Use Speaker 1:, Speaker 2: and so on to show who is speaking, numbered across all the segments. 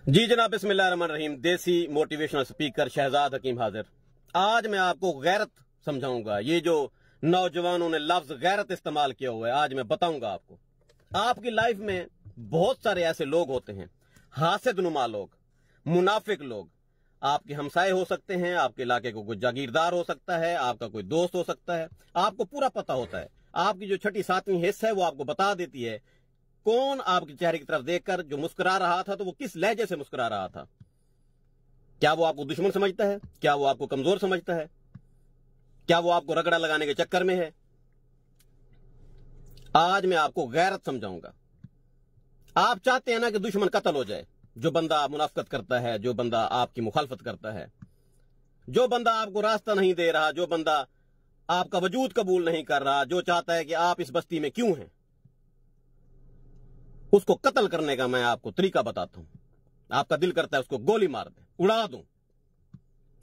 Speaker 1: जी जनाब, बिस्मिल्लाहिर्रहमानिर्रहीम। देसी मोटिवेशनल स्पीकर शहजाद हकीम हाजिर। आज मैं आपको गैरत समझाऊंगा। ये जो नौजवानों ने लफ्ज गैरत इस्तेमाल किया हुआ है, आज मैं बताऊंगा आपको। आपकी लाइफ में बहुत सारे ऐसे लोग होते हैं, हासिदनुमा लोग, मुनाफिक लोग। आपके हमसाए हो सकते हैं, आपके इलाके को कोई जागीरदार हो सकता है, आपका कोई दोस्त हो सकता है। आपको पूरा पता होता है। आपकी जो छठी सातवीं हिस्स है वो आपको बता देती है कौन आपके चेहरे की तरफ देखकर जो मुस्कुरा रहा था तो वो किस लहजे से मुस्कुरा रहा था। क्या वो आपको दुश्मन समझता है? क्या वो आपको कमजोर समझता है? क्या वो आपको रगड़ा लगाने के चक्कर में है? आज मैं आपको गैरत समझाऊंगा। आप चाहते हैं ना कि दुश्मन कत्ल हो जाए। जो बंदा मुनाफिकत करता है, जो बंदा आपकी मुखालफत करता है, जो बंदा आपको रास्ता नहीं दे रहा, जो बंदा आपका वजूद कबूल नहीं कर रहा, जो चाहता है कि आप इस बस्ती में क्यों हैं, उसको कत्ल करने का मैं आपको तरीका बताता हूं। आपका दिल करता है उसको गोली मार दे, उड़ा दूं।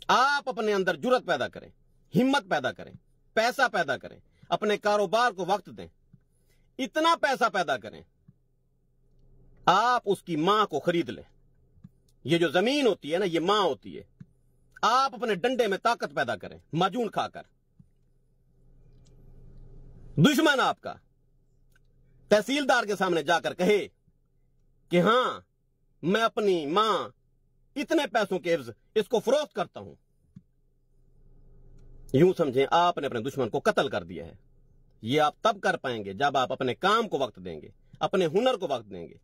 Speaker 1: आप अपने अंदर जुर्रत पैदा करें, हिम्मत पैदा करें, पैसा पैदा करें, अपने कारोबार को वक्त दें, इतना पैसा पैदा करें आप उसकी मां को खरीद लें। ये जो जमीन होती है ना, ये मां होती है। आप अपने डंडे में ताकत पैदा करें, माजून खाकर। दुश्मन आपका तहसीलदार के सामने जाकर कहे कि हां, मैं अपनी मां इतने पैसों के एवज इसको फरोख्त करता हूं, यूं समझें आपने अपने दुश्मन को कत्ल कर दिया है। यह आप तब कर पाएंगे जब आप अपने काम को वक्त देंगे, अपने हुनर को वक्त देंगे।